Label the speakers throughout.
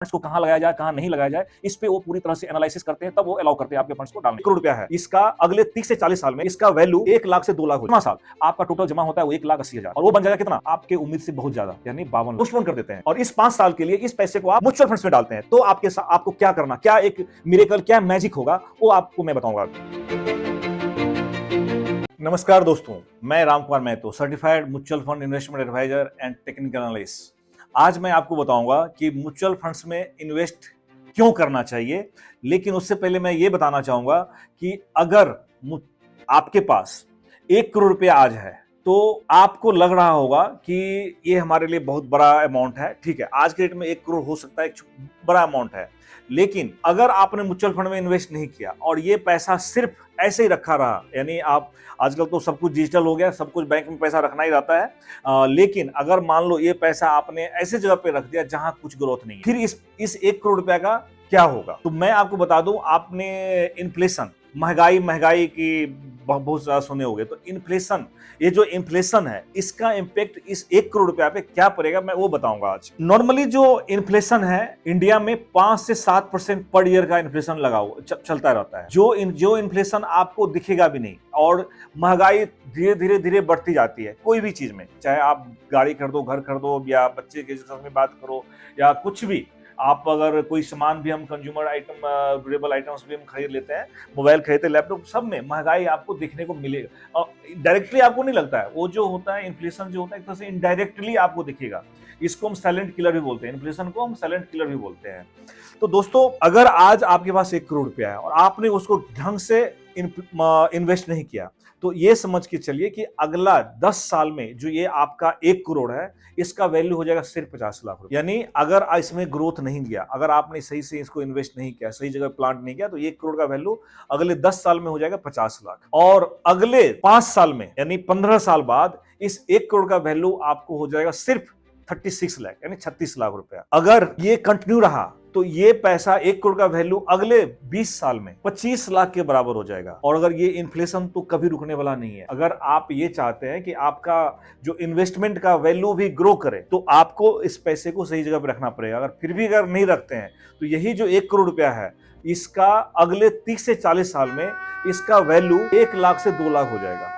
Speaker 1: Funds को कहां लगाया जाए कहां नहीं लगाया जाए, इस पे वो पूरी तरह से एनालिसिस करते हैं, तब वो अलाउ करते हैं आपके फंड्स को डालने। करोड़ रुपया है, इसका अगले 30 से 40 साल में इसका वैल्यू 1 लाख से 2 लाख हो जाएगा। साल आपका टोटल जमा होता है वो 1,80,000 और वो बन जाएगा कितना, आपके उम्मीद से बहुत ज्यादा, यानी 52 पोस्टपोन कर देते हैं। और इस 5 साल के लिए इस पैसे को आप म्यूचुअल फंड्स में डालते हैं, तो आपको क्या करना, क्या एक मिरेकल, क्या मैजिक होगा, वो आपको मैं बताऊंगा। नमस्कार दोस्तों, मैं Ram Kumar Mahato, certified mutual fund investment advisor and technical analyst. आज मैं आपको बताऊंगा कि म्यूचुअल फंड्स में इन्वेस्ट क्यों करना चाहिए। लेकिन उससे पहले मैं ये बताना चाहूंगा कि अगर आपके पास 1 करोड़ रुपया आज है तो आपको लग रहा होगा कि ये हमारे लिए बहुत बड़ा अमाउंट है। ठीक है, आज के डेट में 1 करोड़ हो सकता है एक बड़ा अमाउंट है, लेकिन अगर आपने म्यूचुअल फंड में इन्वेस्ट नहीं किया और ये पैसा सिर्फ ऐसे ही रखा रहा, यानी आप आजकल तो सब कुछ डिजिटल हो गया, सब कुछ बैंक में पैसा रखना ही रहता है, लेकिन अगर मान लो ये पैसा आपने ऐसे जगह पे रख दिया जहां कुछ ग्रोथ नहीं है, फिर इस 1 करोड़ रुपया का क्या होगा। तो मैं आपको बता दूं, आपने इन्फ्लेशन, महंगाई की बहुत ज्यादा सुने होंगे, तो इन्फ्लेशन, ये जो इन्फ्लेशन है इसका इंपैक्ट इस 1 करोड़ रुपया पे क्या पड़ेगा मैं वो बताऊंगा आज। नॉर्मली जो इन्फ्लेशन है इंडिया में 5 से 7% पर ईयर का इन्फ्लेशन चलता रहता है, जो इन्फ्लेशन आपको दिखेगा भी नहीं। और महंगाई धीरे धीरे बढ़ती जाती है कोई भी चीज में, चाहे आप गाड़ी खरीदो, घर खरीदो, या बच्चे के एजुकेशन में बात करो, या कुछ भी आप अगर कोई सामान भी हम कंज्यूमर आइटम, ड्यूरेबल आइटम्स भी हम खरीद लेते हैं, मोबाइल खरीदते, लैपटॉप, सब में महंगाई आपको देखने को मिलेगा। डायरेक्टली आपको नहीं लगता है, वो जो होता है इन्फ्लेशन जो होता है एक तरह से इनडायरेक्टली आपको दिखेगा। इसको हम साइलेंट किलर भी बोलते हैं, इन्फ्लेशन को हम साइलेंट किलर भी बोलते हैं। तो दोस्तों, अगर आज आपके पास 1 करोड़ रुपया है और आपने उसको ढंग से इन्वेस्ट नहीं किया, तो ये समझ के चलिए कि अगला 10 साल में जो ये आपका 1 करोड़ है इसका वैल्यू हो जाएगा सिर्फ 50 लाख रुपए। यानी अगर इसमें ग्रोथ नहीं दिया, अगर आपने सही से इसको इन्वेस्ट नहीं किया, सही जगह प्लांट नहीं किया, तो 1 करोड़ का वैल्यू अगले 10 साल में हो जाएगा 50 लाख। और अगले 5 साल में, यानी 15 साल बाद, इस 1 करोड़ का वैल्यू आपको हो जाएगा सिर्फ 36 लाख, यानी 36 लाख रुपया। अगर ये कंटिन्यू रहा तो ये पैसा 1 करोड़ का वैल्यू अगले 20 साल में 25 लाख के बराबर हो जाएगा। और अगर ये इन्फ्लेशन तो कभी रुकने वाला नहीं है। अगर आप ये चाहते हैं कि आपका जो इन्वेस्टमेंट का वैल्यू भी ग्रो करे, तो आपको इस पैसे को सही जगह पर रखना पड़ेगा। अगर फिर भी अगर नहीं रखते हैं, तो यही जो 1 करोड़ रुपया है, इसका अगले 30 से 40 साल में इसका वैल्यू 1 लाख से 2 लाख हो जाएगा।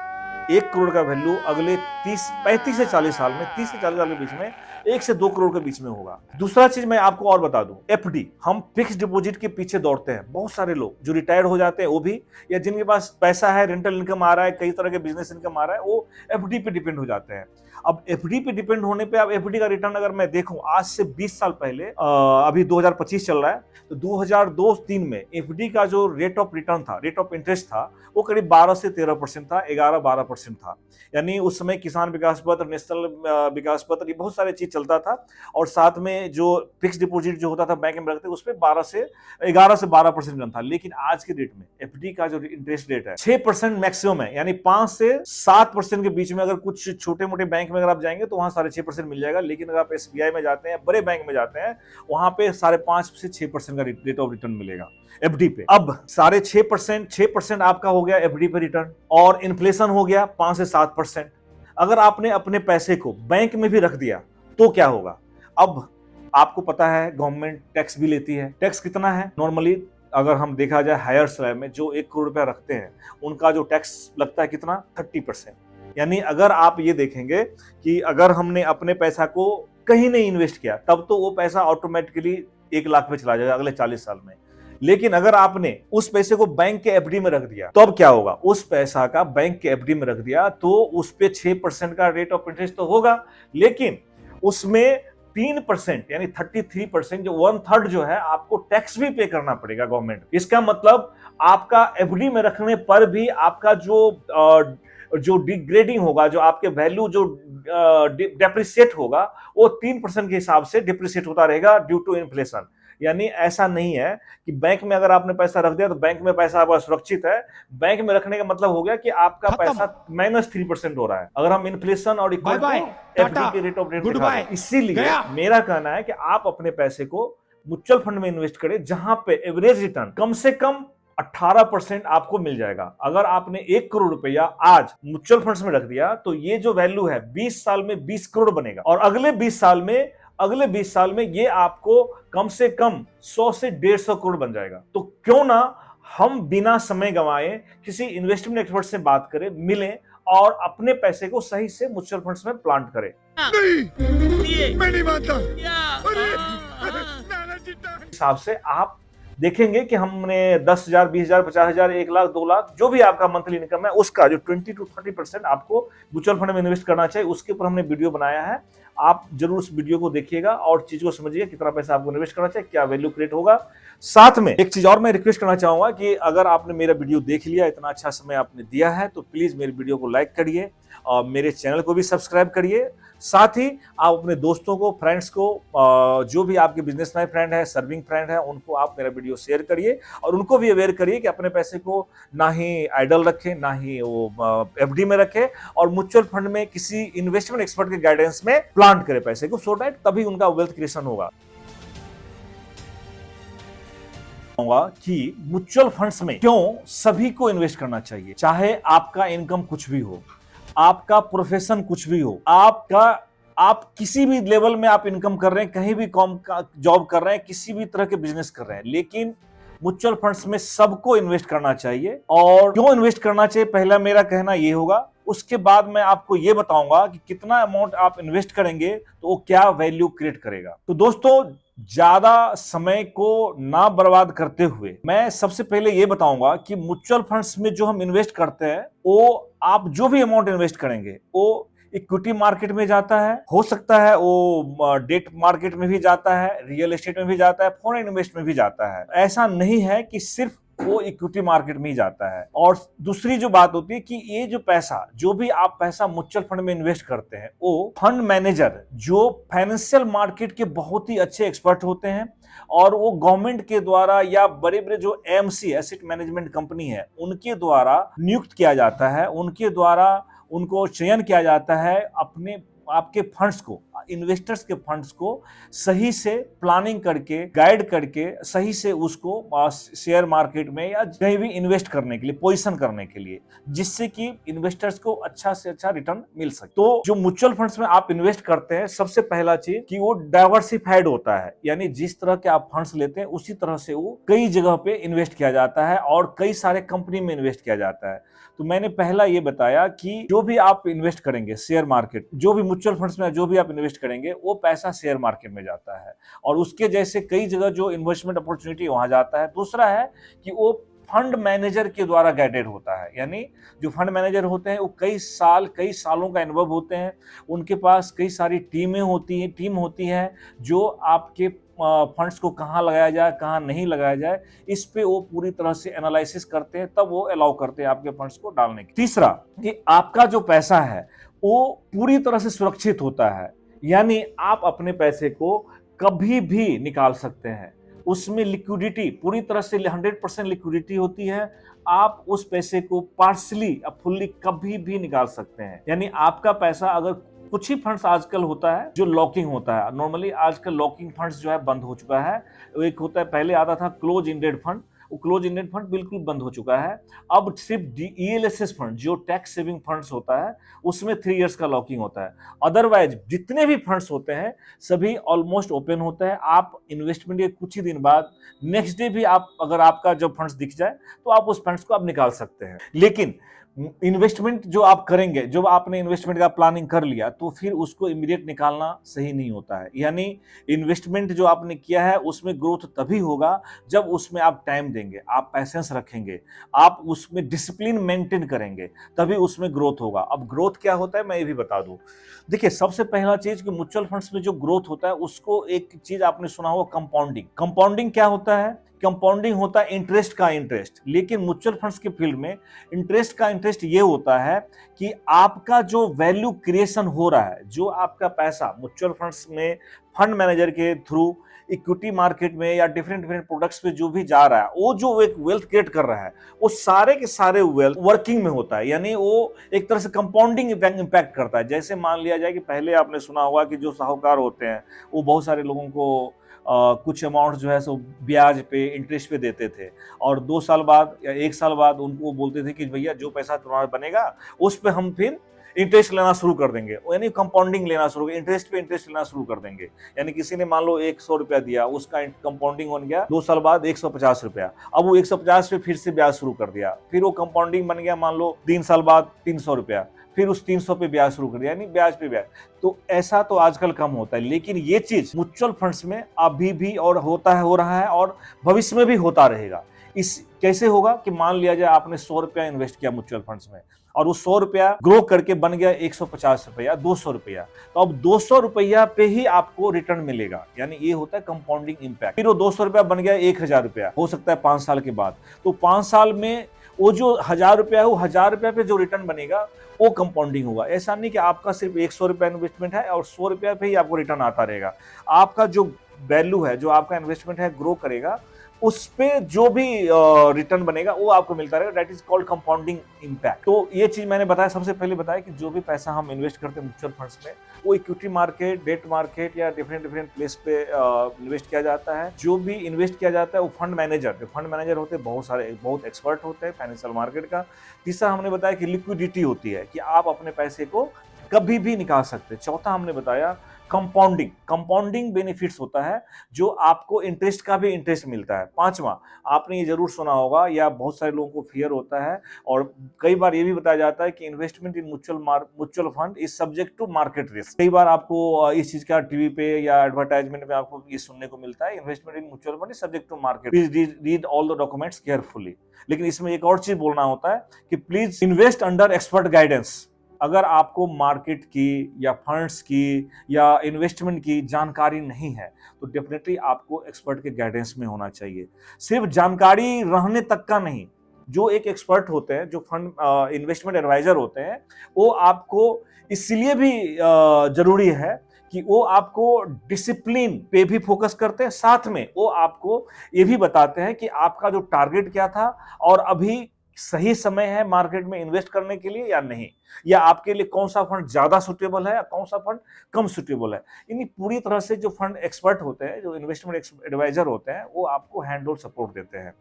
Speaker 1: 1 करोड़ का वैल्यू अगले 35 से 40 साल में, 30 से 40 साल के बीच में 1 से 2 करोड़ के बीच में होगा। दूसरा चीज मैं आपको और बता दूं, एफडी, हम फिक्स डिपॉजिट के पीछे दौड़ते हैं। बहुत सारे लोग जो रिटायर हो जाते हैं वो भी, या जिनके पास पैसा है, रेंटल इनकम आ रहा है, कई तरह के बिजनेस इनकम आ रहा है, वो एफडी पे डिपेंड हो जाते हैं। अब एफडी पे डिपेंड होने पे, अब एफडी का रिटर्न अगर मैं देखूं आज से 20 साल पहले, अभी 2025 चल रहा है, तो 2002-3 में एफडी का जो रेट ऑफ रिटर्न था, रेट ऑफ इंटरेस्ट था, वो करीब 12 से 13% था, 11-12% था। यानी उस समय किसान विकास पत्र, नेशनल विकास पत्र, ये बहुत सारे चीज चलता था। और साथ में जो फिक्स डिपॉजिट जो होता था बैंक में रखते, उस पर 11 से 12% रिटर्न था। लेकिन आज के डेट में एफडी का जो इंटरेस्ट रेट है 6% मैक्सिमम है, यानी 5 से 7% के बीच में। अगर कुछ छोटे मोटे बैंक में अगर आप जाएंगे तो वहां 6.5% मिल जाएगा, लेकिन अगर आप एसबीआई में जाते हैं, बड़े बैंक में जाते हैं, वहां पे 5.5 से 6% का रेट ऑफ रिटर्न मिलेगा एफडी पे। अब 6% आपका हो गया एफडी पे रिटर्न, और इन्फ्लेशन हो गया 5 से 7%। अगर आपने अपने पैसे को बैंक में भी रख दिया तो क्या होगा। अब आपको पता है गवर्नमेंट टैक्स भी लेती है। टैक्स कितना है नॉर्मली, अगर हम देखा जाए हायर स्लैब में जो 1 करोड़ रुपया रखते हैं, उनका जो टैक्स लगता है कितना, 30%। यानी अगर आप ये देखेंगे कि अगर हमने अपने पैसा को कहीं नहीं इन्वेस्ट किया, तब तो वो पैसा ऑटोमेटिकली 1 लाख में चला जाएगा अगले 40 साल में। लेकिन अगर आपने उस पैसे को बैंक के एफडी में रख दिया, तो अब क्या होगा, उस पैसा का बैंक के एफडी में रख दिया तो उस पे 6% का रेट ऑफ इंटरेस्ट तो होगा, लेकिन उसमें 3% यानी 33%, जो 1/3 जो है, आपको टैक्स भी पे करना पड़ेगा गवर्नमेंट। इसका मतलब आपका एफडी में रखने पर भी आपका जो डिग्रेडिंग होगा, जो आपके वैल्यू जो डेप्रिसिएट होगा, वो 3% के हिसाब से डिप्रिसिएट होता रहेगा ड्यू टू इन्फ्लेशन। यानी ऐसा नहीं है कि बैंक में अगर आपने पैसा रख दिया तो बैंक में पैसा आपका सुरक्षित है। बैंक में रखने का मतलब हो गया कि आपका पैसा -3% हो रहा है, अगर हम इन्फ्लेशन और एफडी के रेट ऑफ रिटर्न। इसीलिए मेरा कहना है कि आप अपने पैसे को म्यूचुअल फंड में इन्वेस्ट करें, जहां पे एवरेज रिटर्न कम से कम 18% आपको मिल जाएगा। अगर आपने 1 करोड़ रुपया आज म्यूचुअल फंड्स में रख दिया, तो ये जो वैल्यू है 20 साल में 20 करोड़ बनेगा, और अगले 20 साल में अगले 20 साल में ये आपको कम से कम 100 से 150 करोड़ बन जाएगा। तो क्यों ना हम बिना समय गंवाए किसी इन्वेस्टमेंट एक्सपर्ट से बात करें, मिलें और अपने पैसे को सही से म्यूचुअल फंड्स में प्लांट करें।
Speaker 2: नहीं, मैं नहीं मानता।
Speaker 1: हिसाब से आप देखेंगे कि हमने 10,000, 20,000, 50,000, 1 लाख, 2 लाख जो भी आपका मंथली इनकम है उसका जो 20 to 30% आपको म्यूचुअल फंड में इन्वेस्ट करना चाहिए, उसके ऊपर हमने वीडियो बनाया है। आप जरूर उस वीडियो को देखिएगा और चीज को समझिए कितना पैसा आपको इन्वेस्ट करना चाहिए, क्या वैल्यू क्रिएट होगा। साथ में एक चीज और मैं रिक्वेस्ट करना चाहूंगा कि अगर आपने मेरा वीडियो देख लिया, इतना अच्छा समय आपने दिया है, तो प्लीज मेरे वीडियो को लाइक करिए और मेरे चैनल को भी सब्सक्राइब करिए। साथ ही आप अपने दोस्तों को, फ्रेंड्स को, जो भी आपके बिजनेसमैन फ्रेंड है, सर्विंग फ्रेंड है, उनको आप मेरा वीडियो शेयर करिए और उनको भी अवेयर करिए कि अपने पैसे को ना ही आइडल रखें, ना ही वो एफडी में रखें और म्यूचुअल फंड में किसी इन्वेस्टमेंट एक्सपर्ट के गाइडेंस में प्लांट करें पैसे को, सो दैट तभी उनका वेल्थ क्रिएशन होगा। कि म्यूचुअल फंड्स में क्यों सभी को इन्वेस्ट करना चाहिए, चाहे आपका इनकम कुछ भी हो, आपका प्रोफेशन कुछ भी हो, आप किसी भी लेवल में आप इनकम कर रहे हैं, कहीं भी कॉम का जॉब कर रहे हैं, किसी भी तरह के बिजनेस कर रहे हैं, लेकिन म्यूचुअल फंड्स में सबको इन्वेस्ट करना चाहिए। और क्यों इन्वेस्ट करना चाहिए, पहला मेरा कहना यह होगा। उसके बाद मैं आपको यह बताऊंगा कि कितना अमाउंट आप इन्वेस्ट करेंगे तो वो क्या वैल्यू क्रिएट करेगा। तो दोस्तों, ज्यादा समय को ना बर्बाद करते हुए मैं सबसे पहले यह बताऊंगा कि म्यूचुअल फंड्स में जो हम इन्वेस्ट करते हैं, वो आप जो भी अमाउंट इन्वेस्ट करेंगे वो इक्विटी मार्केट में जाता है, हो सकता है वो डेट मार्केट में भी जाता है, रियल एस्टेट में भी जाता है, फॉरेन इन्वेस्ट में भी जाता है। ऐसा नहीं है कि सिर्फ वो इक्विटी मार्केट में ही जाता है। और दूसरी जो बात होती है कि ये जो पैसा, जो भी आप पैसा म्यूचुअल फंड में इन्वेस्ट करते हैं, वो फंड मैनेजर जो फाइनेंशियल मार्केट के बहुत ही अच्छे एक्सपर्ट होते हैं और वो गवर्नमेंट के द्वारा या बड़े बड़े जो एएमसी एसेट मैनेजमेंट कंपनी है उनके द्वारा नियुक्त किया जाता है, उनके द्वारा उनको चयन किया जाता है अपने आपके फंड्स को, इन्वेस्टर्स के फंड्स को सही से प्लानिंग करके, गाइड करके सही से उसको शेयर मार्केट में या कहीं भी इन्वेस्ट करने के लिए, पोजीशन करने के लिए, जिससे कि इन्वेस्टर्स को अच्छा से अच्छा रिटर्न मिल सके। तो जो म्यूचुअल फंड्स में आप इन्वेस्ट करते हैं, सबसे पहला चीज कि वो डाइवर्सिफाइड होता है, यानी जिस तरह के आप फंड्स लेते हैं उसी तरह से वो कई जगह पे इन्वेस्ट किया जाता है और कई सारे कंपनी में इन्वेस्ट किया जाता है। तो मैंने पहला ये बताया कि जो भी आप इन्वेस्ट करेंगे शेयर मार्केट, जो भी म्यूचुअल फंड्स में जो भी आप इन्वेस्ट करेंगे वो पैसा शेयर मार्केट में जाता है और उसके जैसे कई जगह जो इन्वेस्टमेंट अपॉर्चुनिटी वहां जाता है। दूसरा है कि वो फंड मैनेजर के द्वारा गाइडेड होता है, यानी जो फंड मैनेजर होते हैं वो कई सालों का अनुभव होते हैं, उनके पास कई सारी टीम होती है जो आपके फंड्स को कहाँ लगाया जाए, कहाँ नहीं लगाया जाए, इस पे वो पूरी तरह से एनालिसिस करते हैं, तब वो अलाउ करते हैं आपके फंड्स को डालने की। तीसरा कि आपका जो पैसा है वो पूरी तरह से सुरक्षित होता है, यानी आप अपने पैसे को कभी भी निकाल सकते हैं, उसमें लिक्विडिटी पूरी तरह से 100% लिक्विडिटी होती है। आप उस पैसे को पार्शली या फुल्ली कभी भी निकाल सकते हैं, यानी आपका पैसा अगर कुछ ही फंड्स आजकल होता है जो लॉकिंग होता है, नॉर्मली आजकल लॉकिंग फंड्स जो है बंद हो चुका है। एक होता है, पहले आता था क्लोज इंडेड फंड, वो क्लोज इंडेड फंड बिल्कुल बंद हो चुका है। अब सिर्फ ईएलएसएस फंड जो टैक्स सेविंग फंड्स होता है उसमें 3 इयर्स का लॉकिंग होता है। अदरवाइज जितने भी फंड्स होते हैं सभी ऑलमोस्ट ओपन होता है। आप इन्वेस्टमेंट के कुछ ही दिन बाद नेक्स्ट डे भी आप अगर आपका जब फंड्स दिख जाए तो आप उस फंड्स को आप निकाल सकते हैं। लेकिन इन्वेस्टमेंट जो आप करेंगे, जब आपने इन्वेस्टमेंट का प्लानिंग कर लिया तो फिर उसको इमीडिएट निकालना सही नहीं होता है। यानी इन्वेस्टमेंट जो आपने किया है उसमें ग्रोथ तभी होगा जब उसमें आप टाइम देंगे, आप पैसेंस रखेंगे, आप उसमें डिसिप्लिन मेंटेन करेंगे, तभी उसमें ग्रोथ होगा। अब ग्रोथ क्या होता है मैं ये भी बता दूं। देखिए, सबसे पहला चीज कि म्यूचुअल फंड्स में जो ग्रोथ होता है उसको एक चीज आपने सुना होगा, कंपाउंडिंग। कंपाउंडिंग क्या होता है? कंपाउंडिंग होता है इंटरेस्ट का इंटरेस्ट, लेकिन म्यूचुअल फंड्स के फील्ड में इंटरेस्ट का इंटरेस्ट ये होता है कि आपका जो वैल्यू क्रिएशन हो रहा है, जो आपका पैसा म्यूचुअल फंड्स में फंड मैनेजर के थ्रू इक्विटी मार्केट में या डिफरेंट प्रोडक्ट्स पे जो भी जा रहा है, वो जो एक वेल्थ क्रिएट कर रहा है वो सारे के सारे वेल्थ वर्किंग में होता है, यानी वो एक तरह से कंपाउंडिंग इम्पैक्ट करता है। जैसे मान लिया जाए कि पहले आपने सुना होगा कि जो साहूकार होते हैं वो बहुत सारे लोगों को कुछ अमाउंट जो है सो ब्याज पे, इंटरेस्ट पे देते थे और 2 साल बाद या 1 साल बाद उनको बोलते थे कि भैया जो पैसा तुम्हारा बनेगा उस पे हम फिर इंटरेस्ट लेना शुरू कर देंगे, यानी कंपाउंडिंग लेना शुरू, इंटरेस्ट पे इंटरेस्ट लेना शुरू कर देंगे। यानी किसी ने मान लो 100 रुपया दिया, उसका कंपाउंडिंग बन गया 2 साल बाद 150 रुपया, अब वो 150 पे फिर से ब्याज शुरू कर दिया, फिर वो कंपाउंडिंग बन गया मान लो 3 साल बाद 300 रुपया, फिर उस 300 पे ब्याज शुरू कर दिया, यानी ब्याज पे ब्याज। तो ऐसा तो आजकल कम होता है, लेकिन ये चीज म्यूचुअल फंड्स में अभी भी और होता है, हो रहा है और भविष्य में भी होता रहेगा। इस कैसे होगा कि मान लिया जाए आपने 100 रुपया इन्वेस्ट किया म्यूचुअल फंड्स में और वो 100 रुपया ग्रो करके बन गया 150 रुपया, 200 रुपया, तो अब 200 रुपया पे ही आपको रिटर्न मिलेगा, यानी ये होता है कंपाउंडिंग इंपैक्ट। फिर वो 200 रुपया बन गया 1000 रुपया, हो सकता है 5 साल के बाद, तो 5 साल में वो जो 1000 रुपया है, वो 1000 रुपया पे जो रिटर्न बनेगा वो कंपाउंडिंग होगा। ऐसा नहीं कि आपका सिर्फ 100 रुपया इन्वेस्टमेंट है और 100 रुपया पे ही आपको रिटर्न आता रहेगा। आपका जो वैल्यू है, जो आपका इन्वेस्टमेंट है, ग्रो करेगा, उस पे जो भी रिटर्न बनेगा वो आपको मिलता रहेगा। That is called compounding impact. तो ये चीज मैंने बताया, सबसे पहले बताया कि जो भी पैसा हम इन्वेस्ट करते हैं म्यूचुअल फंड्स में, वो इक्विटी मार्केट, डेट मार्केट या डिफरेंट प्लेस पे इन्वेस्ट किया जाता है। जो भी इन्वेस्ट किया जाता है वो फंड मैनेजर होते हैं, बहुत सारे, बहुत एक्सपर्ट होते हैं फाइनेंशियल मार्केट का। तीसरा हमने बताया कि लिक्विडिटी होती है, कि आप अपने पैसे को कभी भी निकाल सकते हैं। चौथा हमने बताया कंपाउंडिंग बेनिफिट्स होता है, जो आपको इंटरेस्ट का भी इंटरेस्ट मिलता है। पांचवा, आपने ये जरूर सुना होगा या बहुत सारे लोगों को फियर होता है और कई बार ये भी बताया जाता है कि investment in mutual fund is subject to market risk. कई बार आपको इस चीज का टीवी पे या एडवर्टाइजमेंट में आपको ये सुनने को मिलता है, investment in mutual fund is subject to market, please read all the documents carefully. लेकिन इसमें एक और चीज बोलना होता है कि please invest under expert guidance. अगर आपको मार्केट की या फंड्स की या इन्वेस्टमेंट की जानकारी नहीं है तो डेफिनेटली आपको एक्सपर्ट के गाइडेंस में होना चाहिए। सिर्फ जानकारी रहने तक का नहीं, जो एक एक्सपर्ट होते हैं, जो फंड इन्वेस्टमेंट एडवाइजर होते हैं, वो आपको इसलिए भी जरूरी है कि वो आपको डिसिप्लिन पे भी फोकस करते हैं, साथ में वो आपको ये भी बताते हैं कि आपका जो टारगेट क्या था और अभी सही समय है मार्केट में इन्वेस्ट करने के लिए या नहीं, या आपके लिए कौन सा फंड ज्यादा सुटेबल है या कौन सा फंड कम सुटेबल है। यानी पूरी तरह से जो फंड एक्सपर्ट होते हैं, जो इन्वेस्टमेंट एडवाइजर होते हैं, वो आपको हैंड होल्ड सपोर्ट देते हैं।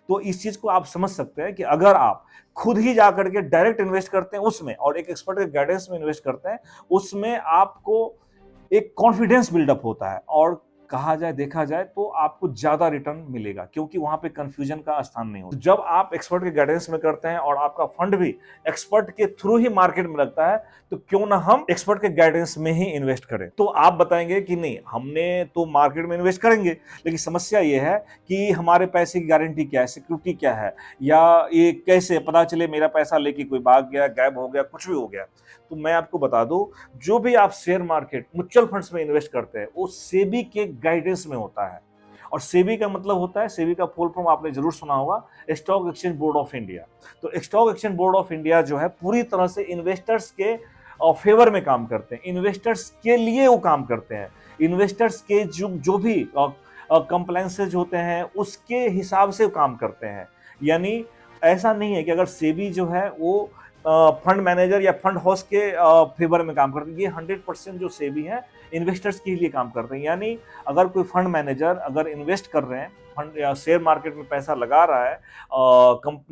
Speaker 1: तो इस चीज को आप समझ सकते हैं कि अगर आप खुद ही जाकर के डायरेक्ट इन्वेस्ट करते हैं उसमें और एक एक्सपर्ट के गाइडेंस में इन्वेस्ट करते हैं, उसमें आपको एक कॉन्फिडेंस बिल्डअप होता है और कहा जाए, देखा जाए तो आपको ज्यादा रिटर्न मिलेगा, क्योंकि वहां पे कंफ्यूजन का स्थान नहीं होता। जब आप एक्सपर्ट के गाइडेंस में करते हैं और आपका फंड भी एक्सपर्ट के थ्रू ही मार्केट में लगता है, तो क्यों ना हम एक्सपर्ट के गाइडेंस में ही इन्वेस्ट करें। तो आप बताएंगे कि नहीं, हमने तो मार्केट में इन्वेस्ट करेंगे, लेकिन समस्या ये है कि हमारे पैसे की गारंटी क्या है, सिक्योरिटी क्या है, या ये कैसे पता चले मेरा पैसा लेके कोई भाग गया, गायब हो गया, कुछ भी हो गया। तो मैं आपको बता दूं, जो भी आप शेयर मार्केट, म्यूचुअल फंड्स में इन्वेस्ट करते हैं, वो सेबी के गाइडेंस में होता है। और सेबी का मतलब होता है, सेबी का फुल फॉर्म आपने जरूर सुना होगा, stock exchange board of India. तो stock exchange board of India जो है पूरी तरह से इन्वेस्टर्स के फेवर में काम करते हैं, इन्वेस्टर्स के लिए वो काम करते हैं। इन्वेस्टर्स के जो भी कंप्लायंसेज होते हैं उसके हिसाब से काम करते हैं। यानी ऐसा नहीं है कि अगर सेबी जो है वो फंड मैनेजर या फंड हाउस के फेवर में काम करते हैं। ये 100% जो सेबी है इन्वेस्टर्स के लिए काम करते हैं। यानी अगर कोई फंड मैनेजर अगर इन्वेस्ट कर रहे हैं, फंड या शेयर मार्केट में पैसा लगा रहा है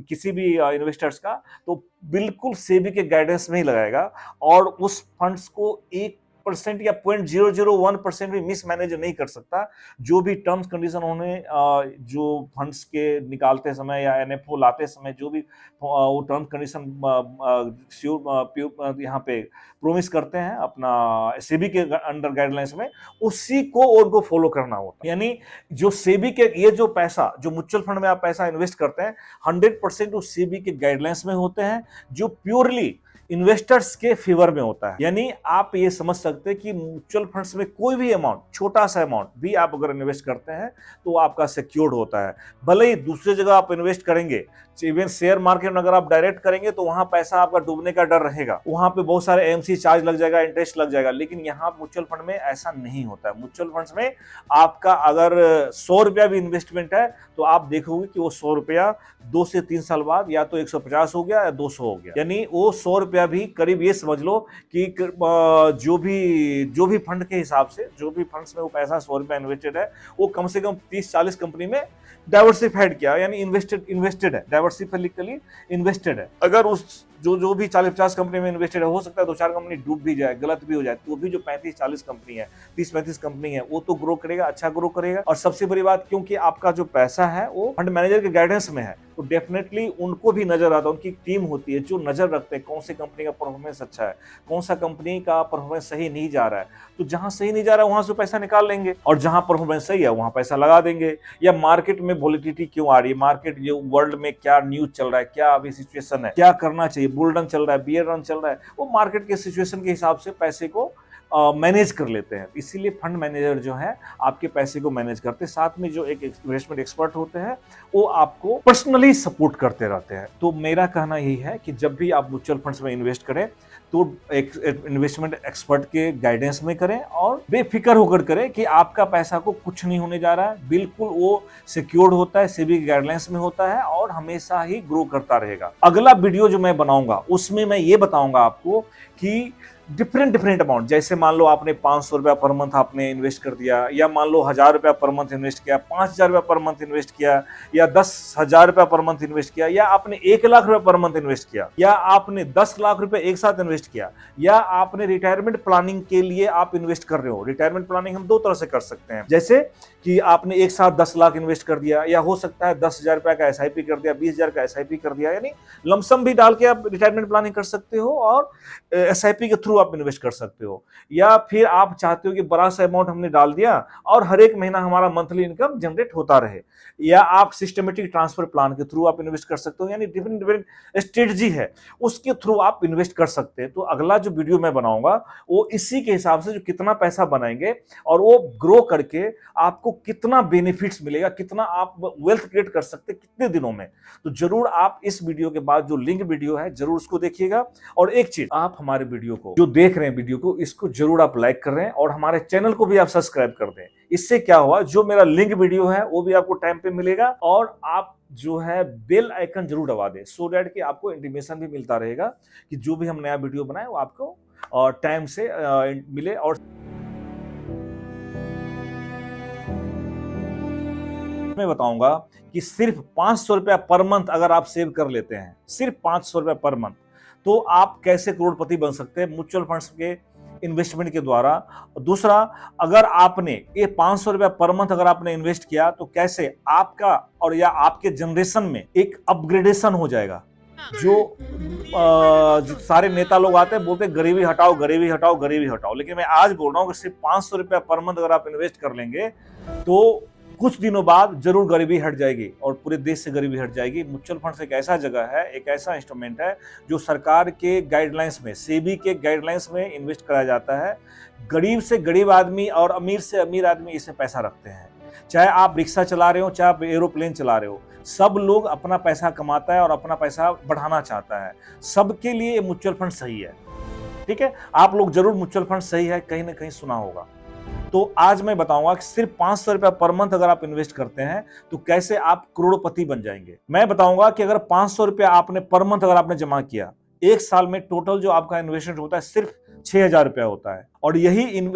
Speaker 1: किसी भी इन्वेस्टर्स का, तो बिल्कुल सेबी के गाइडेंस में ही लगाएगा और उस फंड्स को 1% या 0.001% भी मिसमैनेज नहीं कर सकता। जो भी टर्म्स कंडीशन उन्हें जो फंड्स के निकालते समय या एनएफओ लाते समय जो भी वो टर्म्स कंडीशन यहाँ पे प्रोमिस करते हैं अपना सेबी के अंडर गाइडलाइंस में, उसी को उनको फॉलो करना होता है। यानी जो सेबी के ये जो पैसा, जो म्यूचुअल फंड में आप पैसा इन्वेस्ट करते हैं, 100% उस सेबी के गाइडलाइंस में होते हैं, जो प्योरली इन्वेस्टर्स के फेवर में होता है। यानी आप ये समझ सकते हैं कि म्यूचुअल फंड्स में कोई भी अमाउंट, छोटा सा अमाउंट भी आप अगर इन्वेस्ट करते हैं तो आपका सिक्योर्ड होता है। भले ही दूसरी जगह आप इन्वेस्ट करेंगे, इवन शेयर मार्केट में अगर आप डायरेक्ट करेंगे तो वहां पैसा आपका डूबने का डर रहेगा, वहां पे बहुत सारे एमसी चार्ज लग जाएगा, इंटरेस्ट लग जाएगा। लेकिन यहाँ म्यूचुअल फंड में ऐसा नहीं होता है। म्यूचुअल फंड्स में आपका अगर 100 रुपया भी इन्वेस्टमेंट है तो आप देखोगे कि वो 100 रुपया 2 से 3 साल बाद या तो 150 हो गया या 200 हो गया। यानी वो 100 रुपया भी करीब ये समझ लो कि जो भी फंड के हिसाब से, जो भी फंड्स में वो पैसा 100 रुपया इन्वेस्टेड है, वो कम से कम 30-40 कंपनी में डाइवर्सिफाइड किया, यानी इन्वेस्टेड है, डाइवर्सिफिकली इन्वेस्टेड है। अगर उस जो जो भी 40-50 कंपनी में इन्वेस्टेड है, हो सकता है 2-4 कंपनी डूब भी जाए, गलत भी हो जाए, तो भी जो 35-40 कंपनी है, 30-35 कंपनी है, वो तो ग्रो करेगा, अच्छा ग्रो करेगा। और सबसे बड़ी बात, क्योंकि आपका जो पैसा है वो फंड मैनेजर के गाइडेंस में है, तो डेफिनेटली उनको भी नजर आता है, उनकी टीम होती है जो नजर रखते हैं कौन सी कंपनी का परफॉर्मेंस अच्छा है, कौन सा कंपनी का परफॉर्मेंस सही नहीं जा रहा है, तो जहां सही नहीं जा रहा है वहां से पैसा निकाल लेंगे, और जहां परफॉर्मेंस सही है वहां पैसा लगा देंगे। या मार्केट में वोलेटिलिटी क्यों आ रही है, मार्केट जो वर्ल्ड में क्या न्यूज चल रहा है, क्या अभी सिचुएशन है, क्या करना चाहिए, बुल रन चल रहा है, बियर रन चल रहा है, वो मार्केट के सिचुएशन के हिसाब से पैसे को मैनेज कर लेते हैं। इसीलिए फंड मैनेजर जो है आपके पैसे को मैनेज करते हैं, साथ में जो एक इन्वेस्टमेंट एक्सपर्ट होते हैं वो आपको पर्सनली सपोर्ट करते रहते हैं। तो मेरा कहना यही है कि जब भी आप म्यूचुअल फंड्स में इन्वेस्ट करें तो एक इन्वेस्टमेंट एक्सपर्ट के गाइडेंस में करें और बेफिक्र होकर करें कि आपका पैसा को कुछ नहीं होने जा रहा है, बिल्कुल वो सिक्योर्ड होता है, सेबी गाइडलाइंस में होता है और हमेशा ही ग्रो करता रहेगा। अगला वीडियो जो मैं बनाऊंगा उसमें मैं ये बताऊंगा आपको कि डिफरेंट अमाउंट, जैसे मान लो आपने 500 रुपया पर मंथ आपने इन्वेस्ट कर दिया, या मान लो 1000 रुपया पर मंथ इन्वेस्ट किया, 5000 रुपया पर मंथ इन्वेस्ट किया, या 10,000 रुपया पर मंथ इन्वेस्ट किया, या आपने 1 लाख रुपया पर मंथ इन्वेस्ट किया, या आपने 10 लाख रुपए एक साथ इन्वेस्ट किया, या आपने रिटायरमेंट प्लानिंग के लिए आप इन्वेस्ट कर रहे हो। रिटायरमेंट प्लानिंग हम दो तरह से कर सकते हैं, जैसे कि आपने एक साथ 10 लाख इन्वेस्ट कर दिया, या हो सकता है 10,000 रुपया का SIP कर दिया, 20,000 का SIP कर दिया, यानी लमसम भी डाल के आप रिटायरमेंट प्लानिंग कर सकते हो और SIP के थ्रू आप इन्वेस्ट कर सकते हो। या फिर आप चाहते हो कि बड़ा सा अमाउंट हमने डाल दिया और हर एक महीना हमारा मंथली इनकम जनरेट होता रहे, या आप सिस्टमेटिक ट्रांसफर प्लान के थ्रू आप इन्वेस्ट कर सकते हो, यानी डिफरेंट स्ट्रेटजी है उसके थ्रू आप इन्वेस्ट कर सकते हैं। तो अगला जो वीडियो मैं बनाऊंगा वो इसी के हिसाब से, जो कितना पैसा बनाएंगे और वो ग्रो करके आपको कितना बेनिफिट्स मिलेगा, कितना आप वेल्थ क्रिएट कर सकते हैं कितने दिनों में। तो जरूर आप इस वीडियो के बाद जो लिंक वीडियो है जरूर उसको देखिएगा। और एक चीज, आप हमारे वीडियो को जो देख रहे हैं वीडियो को, इसको जरूर आप लाइक कर रहे हैं और हमारे चैनल को भी आप सब्सक्राइब कर दें। इससे क्या हुआ, जो मेरा लिंक वीडियो है वो भी आपको टाइम पे मिलेगा और आप जो है बेल आइकन जरूर दबा दें, सो दैट कि आपको इंटीमेशन भी मिलता रहेगा कि जो भी हम नया वीडियो बनाए वो आपको टाइम से मिले। और मैं बताऊंगा कि सिर्फ 500 रुपया पर मंथ अगर आप सेव कर लेते हैं, सिर्फ 500 रुपया पर मंथ, तो आप कैसे करोड़पति बन सकते हैं म्यूचुअल फंड्स के इन्वेस्टमेंट के द्वारा। दूसरा, अगर आपने ये 500 रुपया पर मंथ अगर आपने इन्वेस्ट किया तो कैसे आपका और या आपके जनरेशन में एक अपग्रेडेशन हो जाएगा। जो सारे नेता लोग आते हैं बोलते हैं गरीबी हटाओ गरीबी हटाओ गरीबी हटाओ, लेकिन मैं आज बोल रहा हूं कि सिर्फ 500 रुपया पर मंथ अगर आप इन्वेस्ट कर लेंगे तो कुछ दिनों बाद जरूर गरीबी हट जाएगी और पूरे देश से गरीबी हट जाएगी। म्यूचुअल फंड्स एक ऐसा जगह है, एक ऐसा इंस्ट्रूमेंट है जो सरकार के गाइडलाइंस में, सेबी के गाइडलाइंस में इन्वेस्ट कराया जाता है। गरीब से गरीब आदमी और अमीर से अमीर आदमी इसमें पैसा रखते हैं। चाहे आप रिक्शा चला रहे हो, चाहे आप एरोप्लेन चला रहे हो, सब लोग अपना पैसा कमाता है और अपना पैसा बढ़ाना चाहता है। सबके लिए म्यूचुअल फंड सही है। ठीक है, आप लोग जरूर म्यूचुअल फंड सही है कहीं ना कहीं सुना होगा। तो आज मैं बताऊंगा कि सिर्फ 500 रुपया पर मंथ अगर आप इन्वेस्ट करते हैं तो कैसे आप करोड़पति बन जाएंगे। मैं बताऊंगा कि अगर 500 रुपया आपने पर मंथ अगर आपने जमा किया, एक साल में टोटल जो आपका इन्वेस्टमेंट होता है सिर्फ 6,000 रुपया होता है, और यही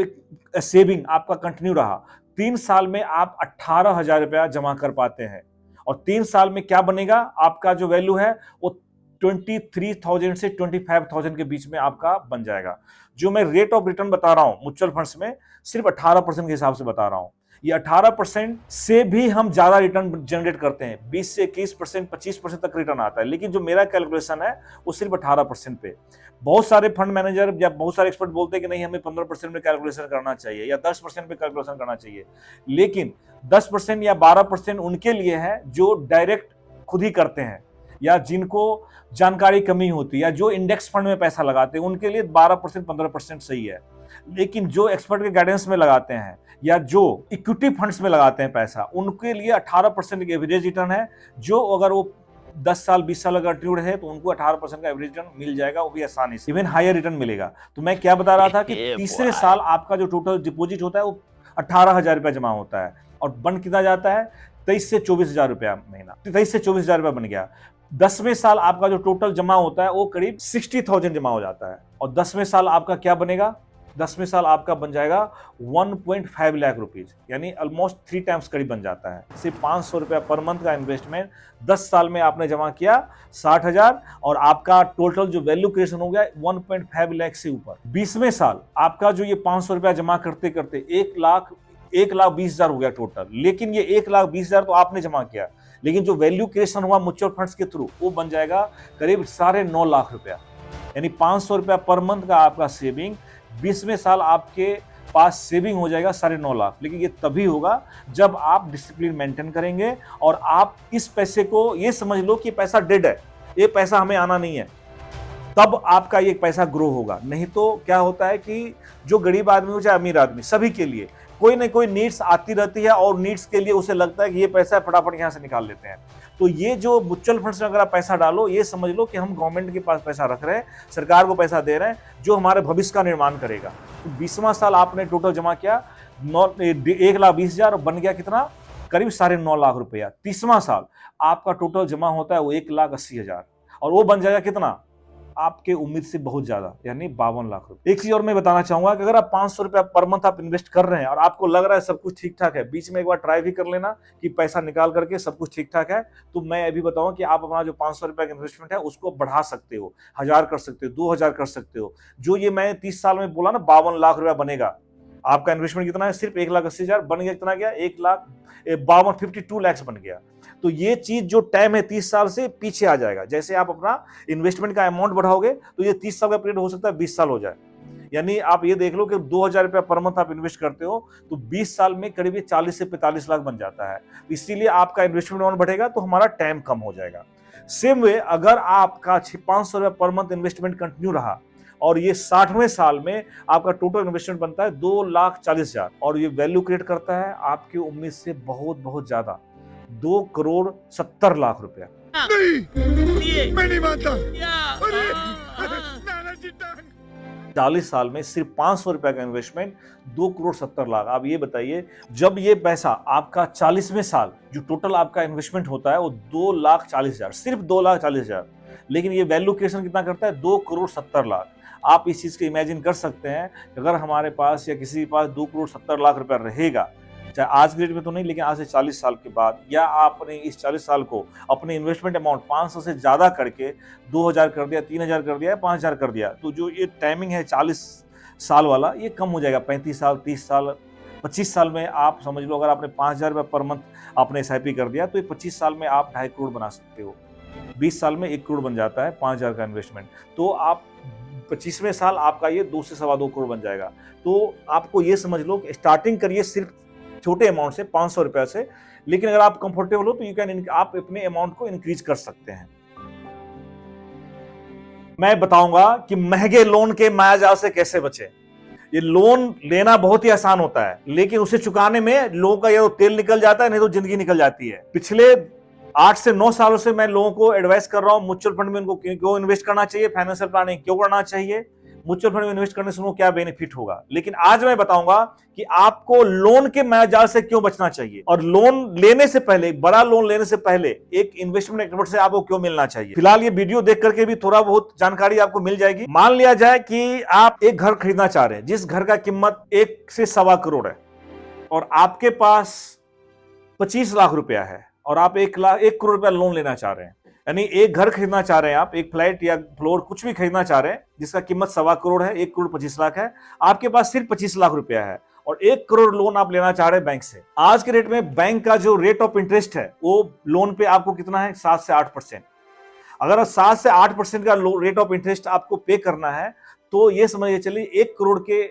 Speaker 1: सेविंग आपका कंटिन्यू रहा, 3 साल में आप 18,000 रुपया जमा कर पाते हैं। और 3 साल में क्या बनेगा, आपका जो वैल्यू है वो 23,000 से 25,000 के बीच में आपका बन जाएगा। जो मैं रेट ऑफ रिटर्न बता रहा हूं म्यूचुअल फंड्स में, सिर्फ 18% के हिसाब से बता रहा हूं। ये 18% से भी हम ज्यादा रिटर्न जनरेट करते हैं, 20 से 21%, 25% तक रिटर्न आता है, लेकिन जो मेरा कैलकुलेशन है वो सिर्फ 18% पे। बहुत सारे फंड मैनेजर या बहुत सारे एक्सपर्ट बोलते हैं कि नहीं, हमें 15% में कैलकुलेशन करना चाहिए या 10% पे कैलकुलेशन करना चाहिए, लेकिन 10% या 12% उनके लिए है जो डायरेक्ट खुद ही करते हैं, या जिनको जानकारी कमी होती है, या जो इंडेक्स फंड में पैसा लगाते हैं, उनके लिए 12% 15% सही है। लेकिन जो एक्सपर्ट के गाइडेंस में लगाते हैं या जो इक्विटी फंड्स में लगाते हैं पैसा, उनके लिए 18% की एवरेज रिटर्न है। जो अगर वो 10 साल 20 साल अगर ट्यूड है तो उनको 18% का एवरेज रिटर्न मिल जाएगा, वो भी आसानी से, इवन हायर रिटर्न मिलेगा। तो मैं क्या बता रहा था कि तीसरे साल आपका जो टोटल डिपोजिट होता है वो 18,000 रुपया जमा होता है, और बन कितना जाता है 23 से 24,000 रुपया महीना, 23 से 24,000 रुपया बन गया। 10वें साल आपका जो टोटल जमा होता है वो करीब 60,000 जमा हो जाता है, और 10वें साल आपका क्या बनेगा, 10वें साल आपका बन जाएगा 1.5 लाख रुपीज, यानी ऑलमोस्ट 3 टाइम्स करीब बन जाता है। सिर्फ 500 रुपया पर मंथ का इन्वेस्टमेंट 10 साल में आपने जमा किया 60,000 और आपका टोटल जो वैल्यू क्रिएशन हो गया 1.5 लाख से ऊपर। 20वें साल आपका जो ये 500 रुपया जमा करते करते 1,20,000 हो गया टोटल। लेकिन ये 1,20,000 तो आपने जमा किया, लेकिन जो वैल्यू क्रिएशन हुआ म्यूचुअल फंड्स के थ्रू वो बन जाएगा करीब 9.5 लाख रुपया, यानी 500 रुपया पर मंथ का आपका सेविंग। 20वें साल आपके पास सेविंग हो जाएगा 9.5 लाख। लेकिन ये तभी होगा जब आप डिसिप्लिन मेंटेन करेंगे और आप इस पैसे को ये समझ लो कि पैसा डेड है, ये पैसा हमें आना नहीं है, तब आपका ये पैसा ग्रो होगा। नहीं तो क्या होता है कि जो गरीब आदमी हो चाहे अमीर आदमी, सभी के लिए कोई ना कोई नीड्स आती रहती है और नीड्स के लिए उसे लगता है कि ये पैसा फटाफट यहाँ से निकाल लेते हैं। तो ये जो म्यूचुअल फंड्स में अगर आप पैसा डालो, ये समझ लो कि हम गवर्नमेंट के पास पैसा रख रहे हैं, सरकार को पैसा दे रहे हैं जो हमारे भविष्य का निर्माण करेगा। तो 20वां साल आपने टोटल जमा किया 1,20,000 और बन गया कितना, करीब 9.5 लाख रुपया। 30वां साल आपका टोटल जमा होता है वो 1,80,000 और वो बन जाएगा कितना, आपके उम्मीद से बहुत ज्यादा, यानी 52 लाख रुपए। एक चीज और मैं बताना चाहूंगा कि अगर आप 500 रुपया पर मंथ आप इन्वेस्ट कर रहे हैं और आपको लग रहा है सब कुछ ठीक ठाक है, बीच में एक बार ट्राई भी कर लेना कि पैसा निकाल करके सब कुछ ठीक ठाक है, तो मैं अभी बताऊं कि आप अपना जो 500 रुपया का इन्वेस्टमेंट है उसको बढ़ा सकते हो, 1,000 कर सकते हो, 2,000 कर सकते हो। जो ये मैं 30 साल में बोला ना 52 लाख रुपया बनेगा, आपका इन्वेस्टमेंट कितना है, सिर्फ 1,80,000 बन गया, कितना गया, 1,52 लाख बन गया। तो ये चीज जो टाइम है 30 साल से पीछे आ जाएगा। जैसे आप अपना इन्वेस्टमेंट का अमाउंट बढ़ाओगे तो ये 30 साल का पीरियड हो सकता है 20 साल हो जाए। यानी आप ये देख लो कि 2,000 रुपया पर मंथ आप इन्वेस्ट करते हो तो 20 साल में करीब 40 से 45 लाख बन जाता है। इसीलिए आपका इन्वेस्टमेंट अमाउंट बढ़ेगा तो हमारा टाइम कम हो जाएगा। सेम वे अगर आपका 500 रुपया पर मंथ इन्वेस्टमेंट कंटिन्यू रहा और ये 60वें साल में आपका टोटल इन्वेस्टमेंट बनता है 2,40,000 और ये वैल्यू क्रिएट करता है आपकी उम्मीद से बहुत बहुत ज्यादा 2,70,00,000 रुपया।
Speaker 2: नहीं, मैं नहीं मानता।
Speaker 1: 40 साल में सिर्फ 500 रुपया का इन्वेस्टमेंट 2,70,00,000। आप ये बताइए जब ये पैसा आपका 40वें साल जो टोटल आपका इन्वेस्टमेंट होता है वो 2,40,000, सिर्फ 2,40,000, लेकिन ये वैल्यू क्रिएशन कितना करता है 2,70,00,000। आप इस चीज को इमेजिन कर सकते हैं अगर हमारे पास या किसी के पास 2,70,00,000 रुपया रहेगा, चाहे आज के डेट में तो नहीं, लेकिन आज से 40 साल के बाद, या आपने इस 40 साल को अपने इन्वेस्टमेंट अमाउंट 500 से ज्यादा करके 2,000 कर दिया, 3,000 कर दिया, 5,000 कर दिया, तो जो ये टाइमिंग है 40 साल वाला ये कम हो जाएगा। 35 साल, 30 साल, 25 साल में आप समझ लो अगर आपने 5,000 रुपये पर मंथ आपने SIP कर दिया तो ये 25 साल में आप 2.5 करोड़ बना सकते हो। 20 साल में 1 करोड़ बन जाता है 5,000 का इन्वेस्टमेंट, तो आप 25वें साल आपका ये 2 से 2.25 करोड़ बन जाएगा। तो आपको ये समझ लो कि स्टार्टिंग करिए सिर्फ छोटे अमाउंट से 500 रुपया से, लेकिन अगर आप कंफर्टेबल हो तो आप अपने अमाउंट को इंक्रीज कर सकते हैं। मैं बताऊंगा कि महंगे लोन के मायाजाल से कैसे बचें। ये लोन लेना बहुत ही आसान होता है, लेकिन उसे चुकाने में लोगों का या तो तेल निकल जाता है नहीं तो जिंदगी निकल जाती है। पिछले 8 से 9 सालों से मैं लोगों को एडवाइस कर रहा हूं म्यूचुअल फंड में उनको क्यों इन्वेस्ट करना चाहिए, फाइनेंशियल प्लानिंग क्यों करना चाहिए, म्यूचुअल फंड में इन्वेस्ट करने से उनको क्या बेनिफिट होगा। लेकिन आज मैं बताऊंगा कि आपको लोन के मायाजाल से क्यों बचना चाहिए और लोन लेने से पहले, बड़ा लोन लेने से पहले एक इन्वेस्टमेंट एक्सपर्ट से आपको क्यों मिलना चाहिए। फिलहाल ये वीडियो देख करके भी थोड़ा बहुत जानकारी आपको मिल जाएगी। मान लिया जाए कि आप एक घर खरीदना चाह रहे हैं जिस घर का कीमत 1 से 1.25 करोड़ है और आपके पास 25 लाख रुपया है और आप 1 करोड़ रुपया लोन लेना चाह रहे हैं, यानी एक घर खरीदना चाह रहे हैं आप, एक फ्लैट या फ्लोर कुछ भी खरीदना चाह रहे हैं जिसका कीमत 1.25 करोड़ है, 1 करोड़ 25 लाख है, आपके पास सिर्फ 25 लाख रुपया है और 1 करोड़ लोन आप लेना चाह रहे हैं बैंक से। आज के रेट में बैंक का जो रेट ऑफ इंटरेस्ट है वो लोन पे आपको कितना है, 7 से 8%। अगर 7 से 8% का रेट ऑफ इंटरेस्ट आपको पे करना है तो ये समझिए चलिए 1 करोड़ के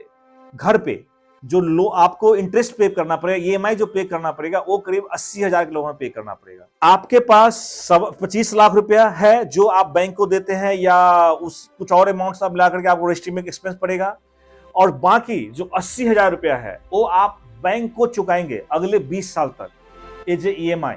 Speaker 1: घर पे जो आपको इंटरेस्ट पे करना पड़ेगा, EMI जो पे करना पड़ेगा वो करीब 80,000 के लोगों में पे करना पड़ेगा। आपके पास 25 लाख रुपया है जो आप बैंक को देते हैं या उस कुछ और अमाउंट सब मिला करके आपको रजिस्ट्री में एक्सपेंस पड़ेगा और बाकी जो 80,000 रुपया है वो आप बैंक को चुकाएंगे अगले 20 साल तक एज ए EMI।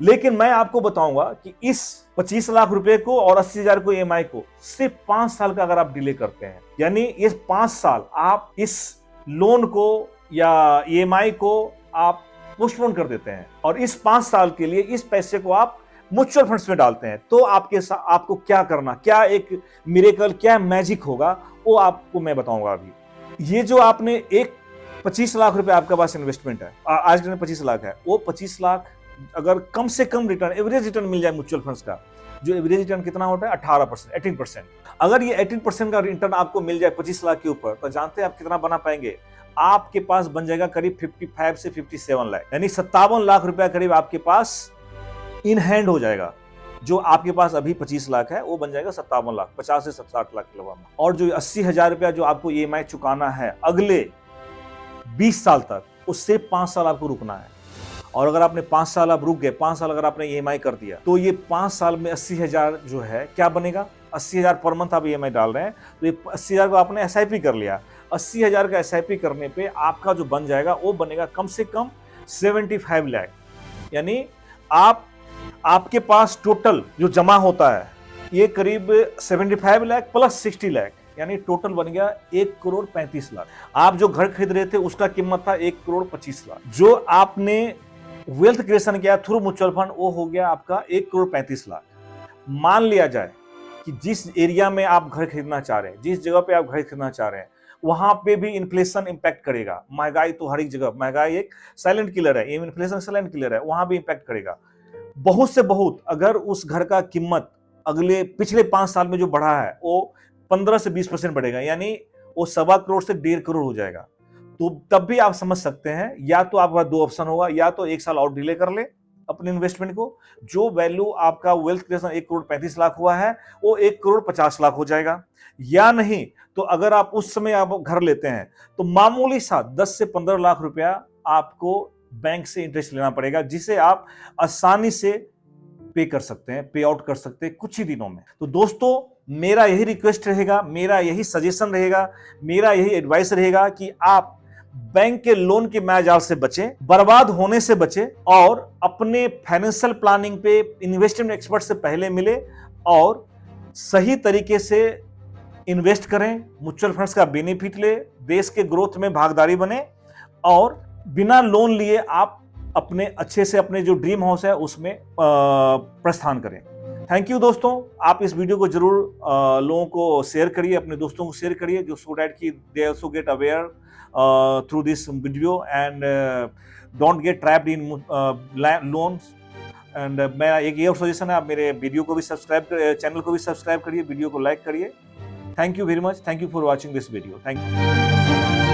Speaker 1: लेकिन मैं आपको बताऊंगा कि इस 25 लाख रुपए को और 80,000 को EMI को सिर्फ 5 साल का अगर आप डिले करते हैं, यानी ये 5 साल आप इस लोन को या EMI को आप पोस्टपोन कर देते हैं और इस 5 साल के लिए इस पैसे को आप म्यूचुअल फंड्स में डालते हैं, तो आपको क्या करना, क्या एक मिरेकल, क्या मैजिक होगा वो आपको मैं बताऊंगा अभी। ये जो आपने एक 25 लाख रुपए आपके पास इन्वेस्टमेंट है, आज के दिन 25 लाख है, वो 25 लाख अगर कम से कम रिटर्न, एवरेज रिटर्न मिल जाए म्यूचुअल फंड्स का, जो एवरेज रिटर्न कितना होता है 18%, 18%। अगर ये 18% का रिटर्न आपको मिल जाए 25 लाख के ऊपर, तो जानते हैं आप कितना बना पाएंगे? आपके पास बन जाएगा करीब 55 से 57 लाख, यानी 57 लाख रुपया करीब आपके पास इन हैंड हो जाएगा। जो आपके पास अभी 25 लाख है वो बन जाएगा 57 लाख, 50 से 60 लाख के लगभग। और जो 80,000 रुपया जो आपको EMI चुकाना है अगले 20 साल तक, उससे 5 साल आपको रुकना है। और अगर आपने 5 साल आप रुक गए, 5 साल अगर आपने EMI कर दिया, तो ये 5 साल में 80,000 जो है क्या बनेगा? 80,000 पर मंथ आप EMI डाल रहे हैं, तो ये 80,000 को आपने SIP कर लिया। 80,000 का SIP करने पे आपका जो बन जाएगा वो बनेगा कम से कम 75 लाख। यानी आपके पास टोटल जो जमा होता है ये करीब 75 लाख प्लस 60 लाख, यानी टोटल बन गया 1,35,00,000। आप जो घर खरीद रहे थे उसका कीमत था 1,25,00,000। जो आपने वेल्थ क्रिएशन किया थ्रू म्यूचुअल फंड, वो हो गया आपका 1,35,00,000। मान लिया जाए कि जिस एरिया में आप घर खरीदना चाह रहे हैं, जिस जगह पे आप घर खरीदना चाह रहे हैं, वहां पे भी इन्फ्लेशन इंपैक्ट करेगा। महंगाई तो हर एक जगह, महंगाई एक साइलेंट किलर है, इन्फ्लेशन साइलेंट किलर है, वहां भी इंपैक्ट करेगा। बहुत से बहुत अगर उस घर का कीमत पिछले 5 साल में जो बढ़ा है वो 15 से 20% बढ़ेगा, यानी वो 1.25 करोड़ से 1.5 करोड़ हो जाएगा। तो तब भी आप समझ सकते हैं, या तो आपका 2 ऑप्शन होगा, या तो 1 साल और डिले कर ले अपने इन्वेस्टमेंट को, जो वैल्यू आपका वेल्थ क्रिएशन 1,35,00,000 हुआ है वो 1,50,00,000 हो जाएगा। या नहीं तो अगर आप उस समय आप घर लेते हैं तो मामूली सा 10 से 15 लाख रुपया आपको बैंक से इंटरेस्ट लेना पड़ेगा, जिसे आप आसानी से पे कर सकते हैं, पे आउट कर सकते हैं कुछ ही दिनों में। तो दोस्तों, मेरा यही रिक्वेस्ट रहेगा, मेरा यही सजेशन रहेगा, मेरा यही एडवाइस रहेगा कि आप बैंक के लोन के मायाजाल से बचें, बर्बाद होने से बचें, और अपने फाइनेंशियल प्लानिंग पे इन्वेस्टमेंट एक्सपर्ट से पहले मिले और सही तरीके से इन्वेस्ट करें, म्यूचुअल फंड्स का बेनिफिट ले, देश के ग्रोथ में भागीदारी बने, और बिना लोन लिए आप अपने अच्छे से अपने जो ड्रीम हाउस है उसमें प्रस्थान करें। थैंक यू दोस्तों, आप इस वीडियो को जरूर लोगों को शेयर करिए, अपने दोस्तों को शेयर करिए, जो सो दैट कि they also get aware through this video and don't get trapped in loans. And मेरा एक ये और सजेशन है, आप मेरे वीडियो को भी चैनल को भी सब्सक्राइब करिए, वीडियो को लाइक करिए। Thank you very much, thank you for watching this video, thank you.